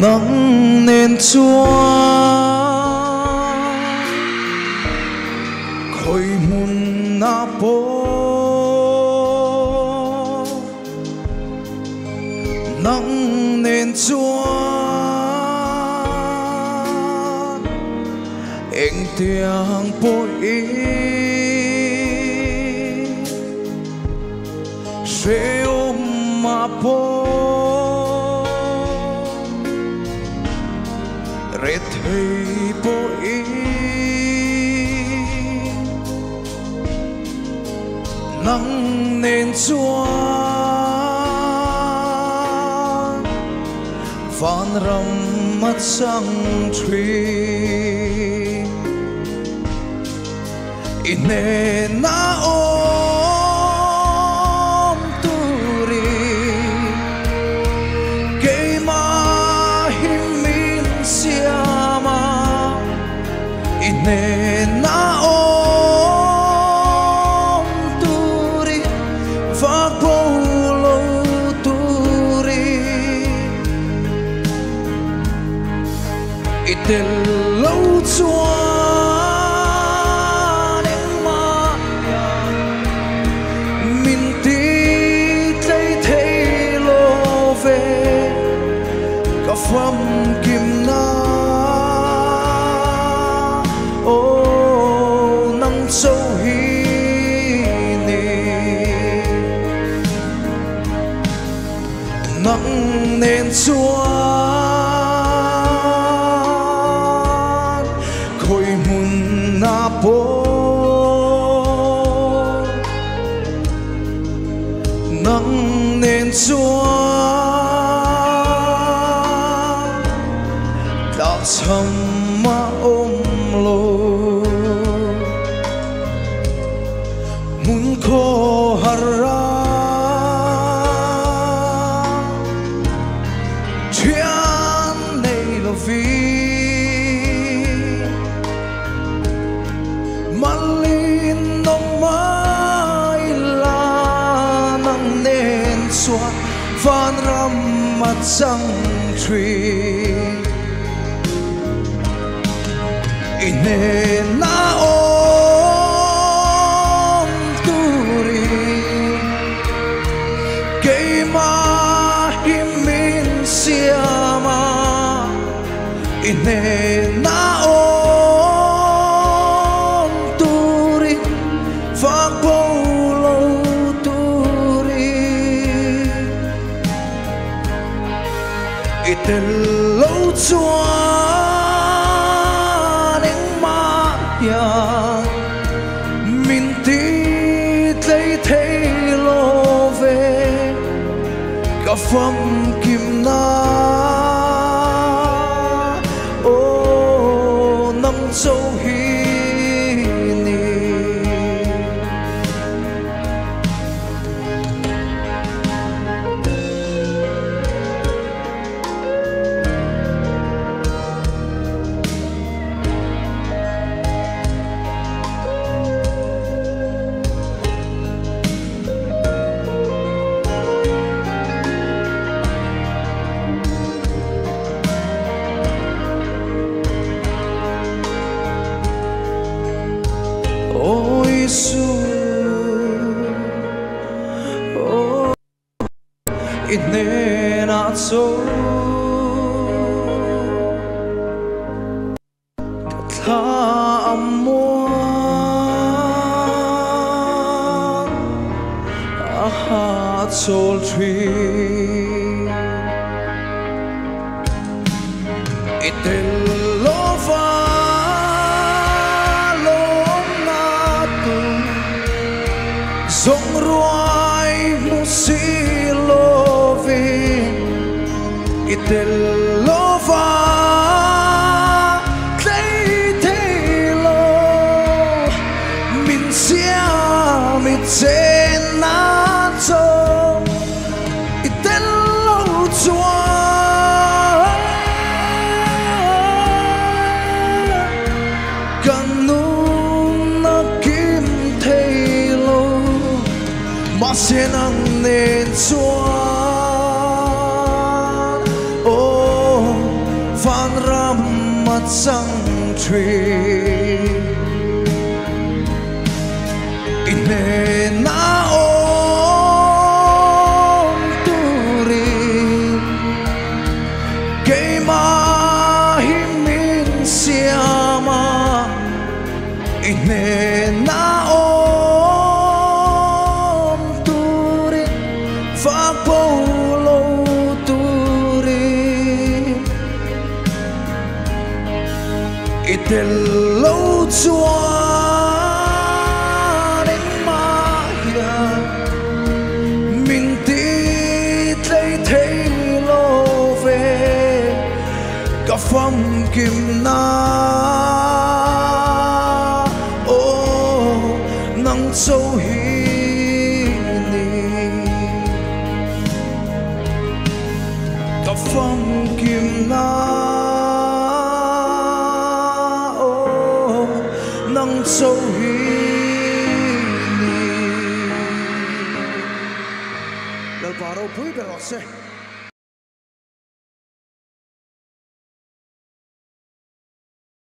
nắng nên chúa khôi mun na po nắng nên chúa anh tiếng po sẽ ôm mà po rét hơi bội nắng nên chúa van ram mắt sang thủy ine na ôm turi kay mahimin siama ine na ôm turi vác bolo turi itel lâu chúa phẩm kim na ô nắng sâu hi nì nắng nên chúa khôi mun na po nắng nên chúa thầm mà ôm lô muốn khô hara chuyện này là vì mà linh nông mai là nắng nên xóa van ram mặt trăng thủy ine na ôm turi kay mahimin siama ine na ôm turi vác bolo turi itel lâu chúa mình tít lấy thấy lô về cả phẩm kim na ô năm châu hi nì oh Jesus, oh, ine na so katla amor ahat sol tree itel lova dòng ruai mu si lovi itel lova lấy thế lo sẽ nắng nên chuan ô phan ram mặt sang tree ine na om turi keima himin siama ine na om turi fa polo turi itello chuan in mahia min ti tlei thei lo ve ka pham kim na o nang châu hi ni ka pham kim na nang châu hi ni dal paro pui pero se